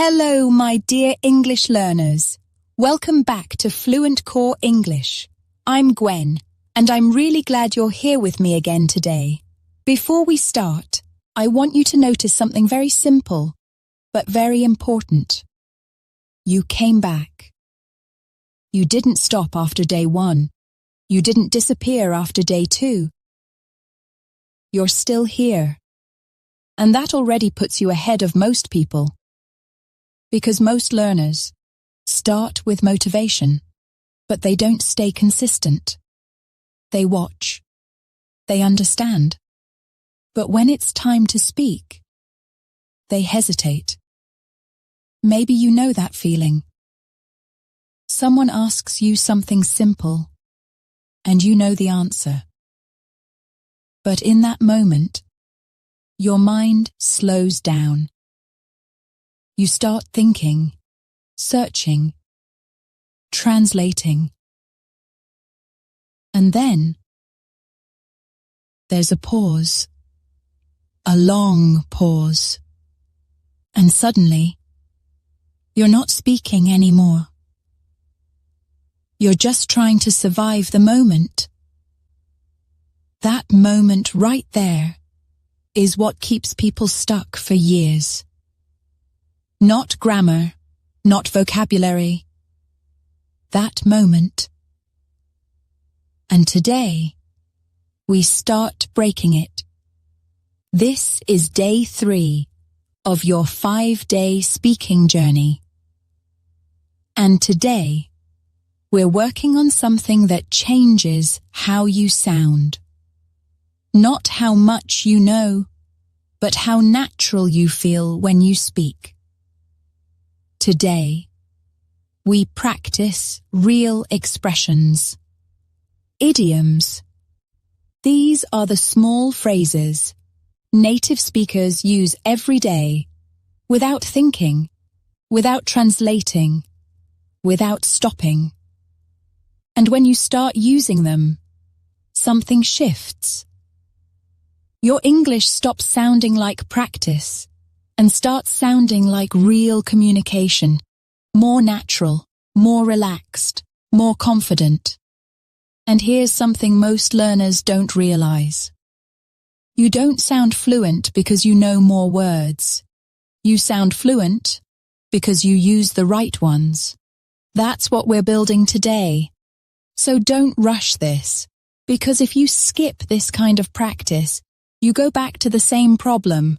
Hello, my dear English learners. Welcome back to Fluentcore English. I'm Gwen, and I'm really glad you're here with me again today. Before we start, I want you to notice something very simple, but very important. You came back. You didn't stop after day 1. You didn't disappear after day 2. You're still here. And that already puts you ahead of most people. Because most learners start with motivation, but they don't stay consistent. They watch. They understand. But when it's time to speak, they hesitate. Maybe you know that feeling. Someone asks you something simple, and you know the answer. But in that moment, your mind slows down. You start thinking, searching, translating. And then there's a pause, a long pause. And suddenly, you're not speaking anymore. You're just trying to survive the moment. That moment right there is what keeps people stuck for years. Not grammar, not vocabulary. That moment. And today, we start breaking it. This is day 3 of your 5-day speaking journey. And today, we're working on something that changes how you sound. Not how much you know, but how natural you feel when you speak. Today, we practice real expressions. Idioms. These are the small phrases native speakers use every day, without thinking, without translating, without stopping. And when you start using them, something shifts. Your English stops sounding like practice and starts sounding like real communication, more natural, more relaxed, more confident. And here's something most learners don't realize. You don't sound fluent because you know more words. You sound fluent because you use the right ones. That's what we're building today. So don't rush this, because if you skip this kind of practice, you go back to the same problem,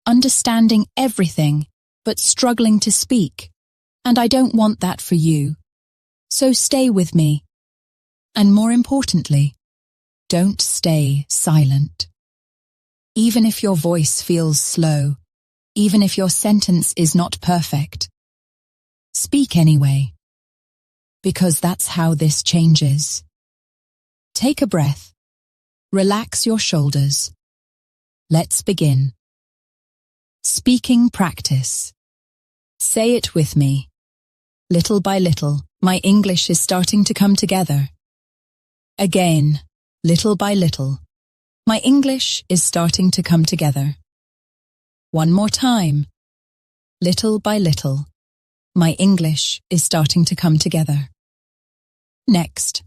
understanding everything, but struggling to speak. And I don't want that for you. So stay with me. And more importantly, don't stay silent. Even if your voice feels slow, even if your sentence is not perfect, speak anyway. Because that's how this changes. Take a breath. Relax your shoulders. Let's begin. Speaking practice. Say it with me. Little by little, my English is starting to come together. Again, little by little, my English is starting to come together. One more time. Little by little, my English is starting to come together. Next.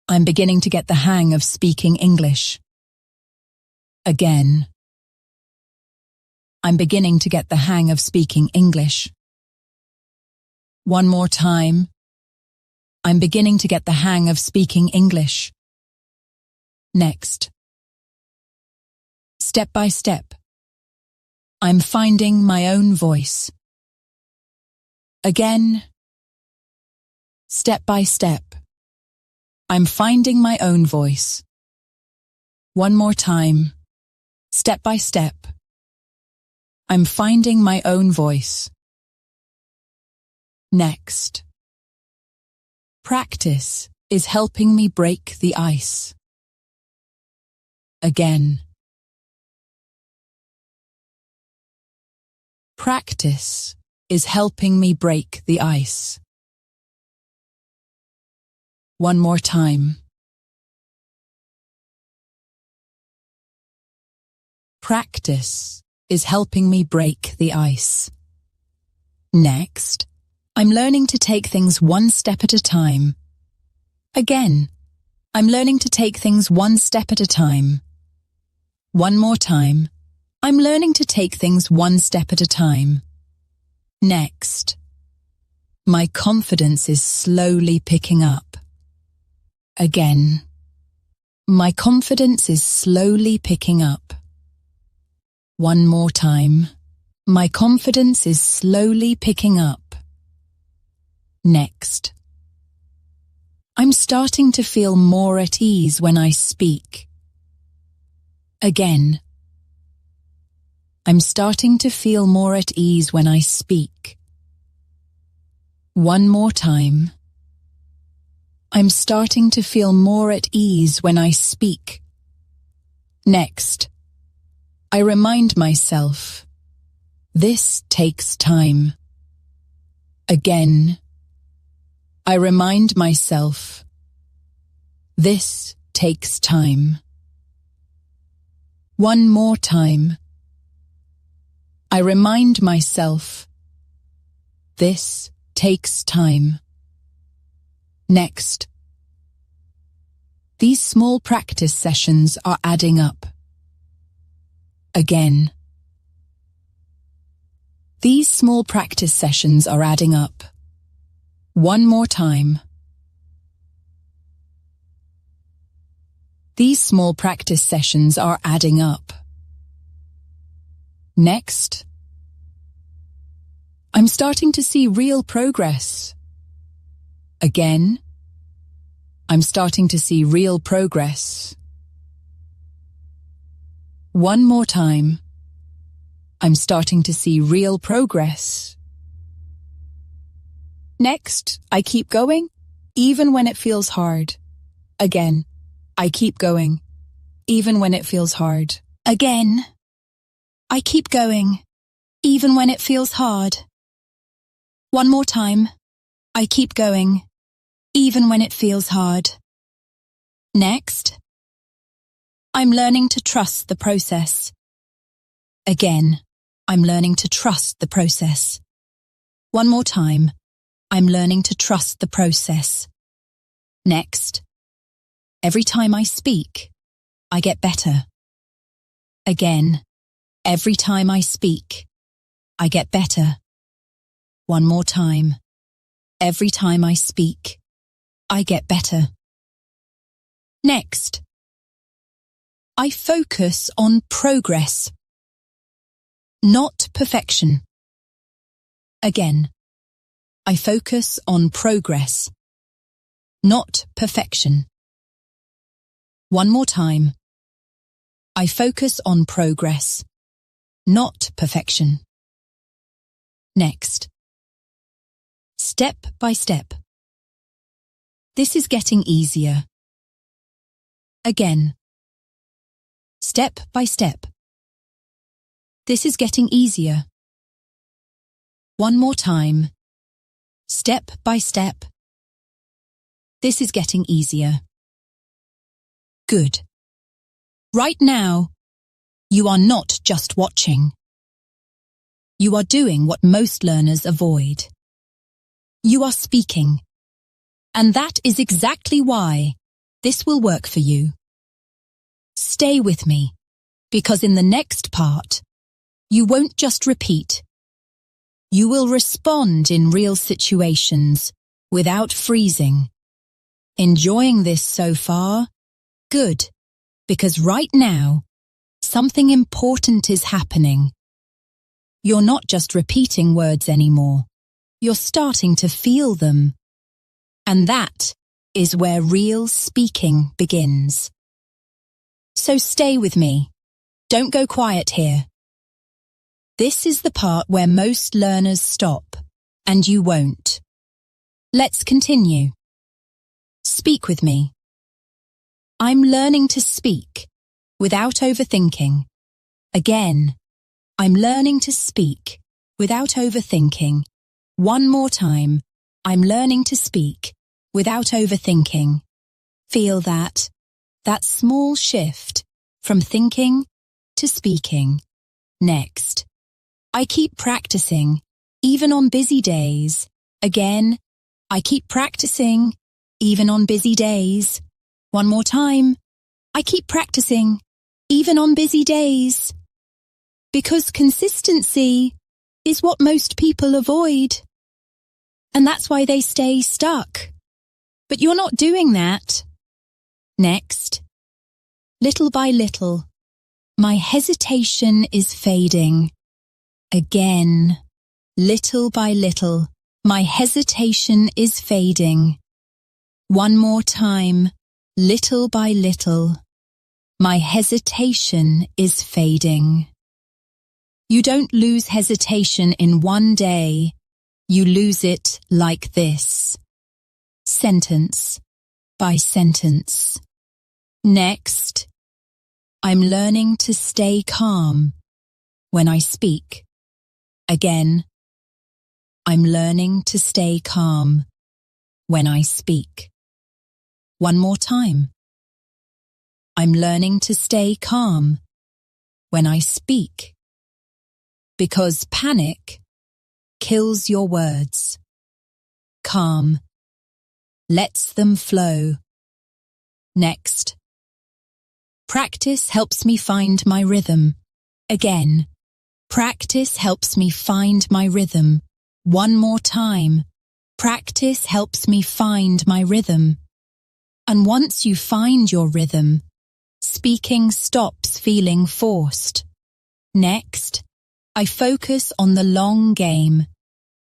I'm beginning to get the hang of speaking English. Again. I'm beginning to get the hang of speaking English. One more time. I'm beginning to get the hang of speaking English. Next. Step by step. I'm finding my own voice. Again. Step by step. I'm finding my own voice. One more time. Step by step. I'm finding my own voice. Next. Practice is helping me break the ice. Again. Practice is helping me break the ice. One more time. Practice is helping me break the ice. Next, I'm learning to take things one step at a time. Again, I'm learning to take things one step at a time. One more time. I'm learning to take things one step at a time. Next, my confidence is slowly picking up. Again, my confidence is slowly picking up. One more time. My confidence is slowly picking up. Next, I'm starting to feel more at ease when I speak. Again, I'm starting to feel more at ease when I speak. One more time. I'm starting to feel more at ease when I speak. Next, I remind myself, this takes time. Again, I remind myself, this takes time. One more time. I remind myself, this takes time. Next, these small practice sessions are adding up. Again, these small practice sessions are adding up. One more time. These small practice sessions are adding up. Next, I'm starting to see real progress. Again, I'm starting to see real progress. One more time. I'm starting to see real progress. Next, I keep going, even when it feels hard. Again, I keep going, even when it feels hard. Again, I keep going, even when it feels hard. One more time. I keep going, even when it feels hard. Next, I'm learning to trust the process. Again, I'm learning to trust the process. One more time. I'm learning to trust the process. Next, every time I speak, I get better. Again, every time I speak, I get better. One more time. Every time I speak, I get better. Next, I focus on progress, not perfection. Again, I focus on progress, not perfection. One more time. I focus on progress, not perfection. Next, step by step. This is getting easier. Again, step by step. This is getting easier. One more time. Step by step. This is getting easier. Good. Right now, you are not just watching. You are doing what most learners avoid. You are speaking. And that is exactly why this will work for you. Stay with me, because in the next part, you won't just repeat. You will respond in real situations without freezing. Enjoying this so far? Good, because right now, something important is happening. You're not just repeating words anymore. You're starting to feel them. And that is where real speaking begins. So stay with me. Don't go quiet here. This is the part where most learners stop, and you won't. Let's continue. Speak with me. I'm learning to speak without overthinking. Again, I'm learning to speak without overthinking. One more time. I'm learning to speak without overthinking. Feel that small shift from thinking to speaking. Next, I keep practicing even on busy days. Again, I keep practicing, even on busy days. One more time. I keep practicing, even on busy days. Because consistency is what most people avoid. And that's why they stay stuck. But you're not doing that. Next. Little by little, my hesitation is fading. Again. Little by little, my hesitation is fading. One more time. Little by little, my hesitation is fading. You don't lose hesitation in one day. You lose it like this. Sentence by sentence. Next, I'm learning to stay calm when I speak. Again, I'm learning to stay calm when I speak. One more time. I'm learning to stay calm when I speak. Because panic kills your words. Calm lets them flow. Next. Practice helps me find my rhythm. Again. Practice helps me find my rhythm. One more time. Practice helps me find my rhythm. And once you find your rhythm, speaking stops feeling forced. Next, I focus on the long game.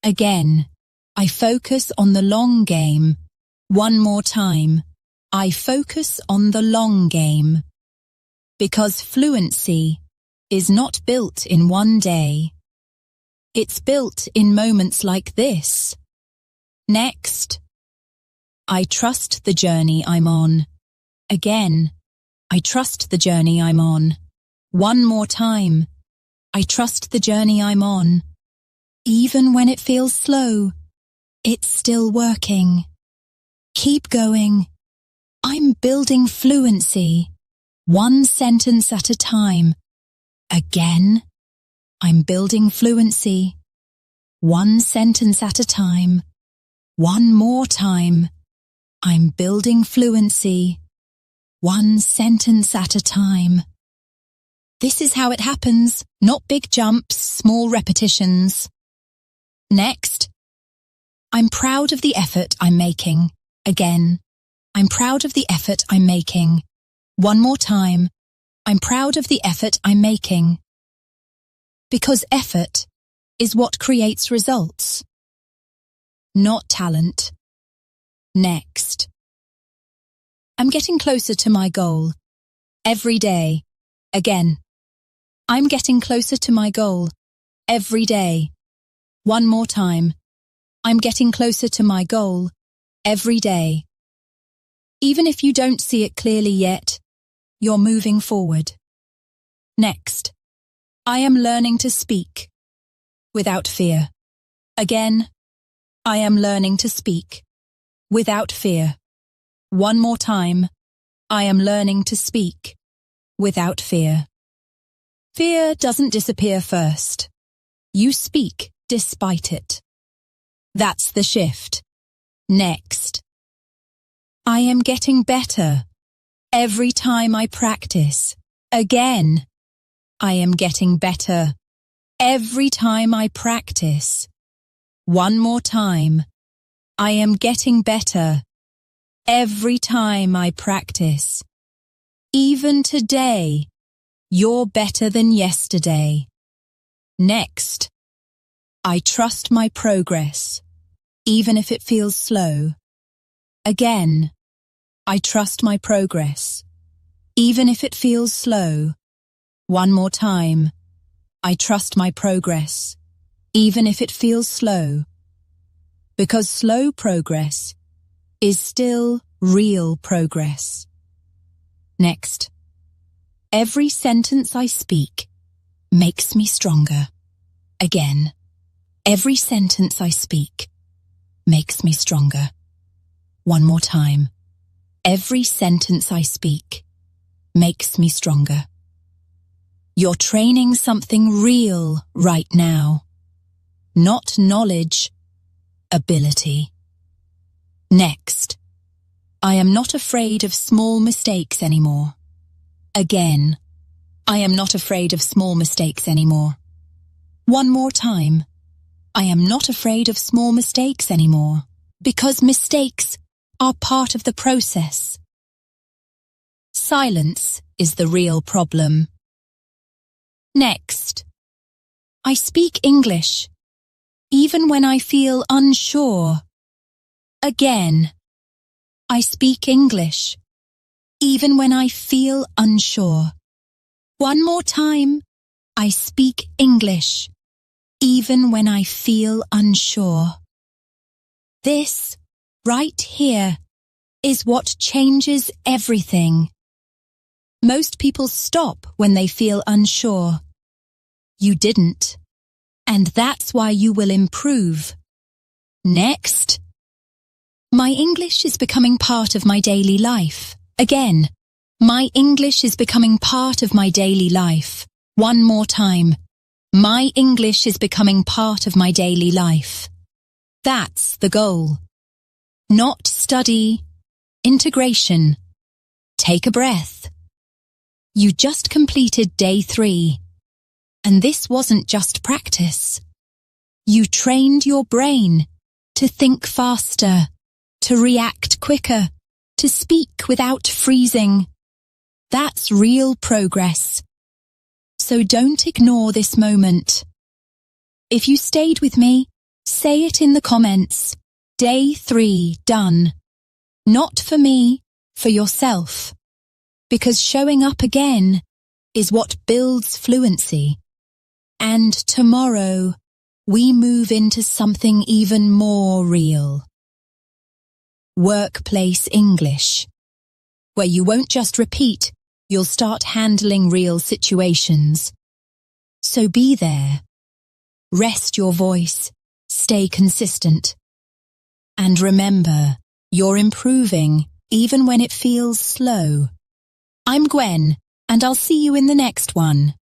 Again, I focus on the long game. One more time, I focus on the long game. Because fluency is not built in one day. It's built in moments like this. Next. I trust the journey I'm on. Again, I trust the journey I'm on. One more time. I trust the journey I'm on. Even when it feels slow, it's still working. Keep going. I'm building fluency, one sentence at a time. Again, I'm building fluency, one sentence at a time. One more time. I'm building fluency, one sentence at a time. This is how it happens, not big jumps, small repetitions. Next, I'm proud of the effort I'm making. Again, I'm proud of the effort I'm making. One more time, I'm proud of the effort I'm making. Because effort is what creates results, not talent. Next. I'm getting closer to my goal. Every day. Again. I'm getting closer to my goal. Every day. One more time. I'm getting closer to my goal. Every day. Even if you don't see it clearly yet, you're moving forward. Next. I am learning to speak without fear. Again. I am learning to speak without fear. One more time. I am learning to speak without fear. Fear doesn't disappear first. You speak despite it. That's the shift. Next. I am getting better every time I practice. Again. I am getting better every time I practice. One more time. I am getting better every time I practice. Even today, you're better than yesterday. Next. I trust my progress, even if it feels slow. Again. I trust my progress, even if it feels slow. One more time. I trust my progress, even if it feels slow. Because slow progress is still real progress. Next. Every sentence I speak makes me stronger. Again. Every sentence I speak makes me stronger. One more time. Every sentence I speak makes me stronger. You're training something real right now. not knowledge, ability. Next, I am not afraid of small mistakes anymore. Again, I am not afraid of small mistakes anymore. One more time. I am not afraid of small mistakes anymore, because mistakes are part of the process. Silence is the real problem. Next, I speak English, even when I feel unsure. Again, I speak English, even when I feel unsure. One more time, I speak English, even when I feel unsure. This, right here, is what changes everything. Most people stop when they feel unsure. You didn't, and that's why you will improve. Next, my English is becoming part of my daily life. Again, my English is becoming part of my daily life. One more time. My English is becoming part of my daily life. That's the goal. Not study, integration. Take a breath. You just completed day 3. And this wasn't just practice. You trained your brain to think faster, to react quicker, to speak without freezing. That's real progress. So don't ignore this moment. If you stayed with me, say it in the comments. Day 3 done. Not for me, for yourself. Because showing up again is what builds fluency. And tomorrow, we move into something even more real. Workplace English, where you won't just repeat, you'll start handling real situations. So be there. Rest your voice, stay consistent. And remember, you're improving even when it feels slow. I'm Gwen, and I'll see you in the next one.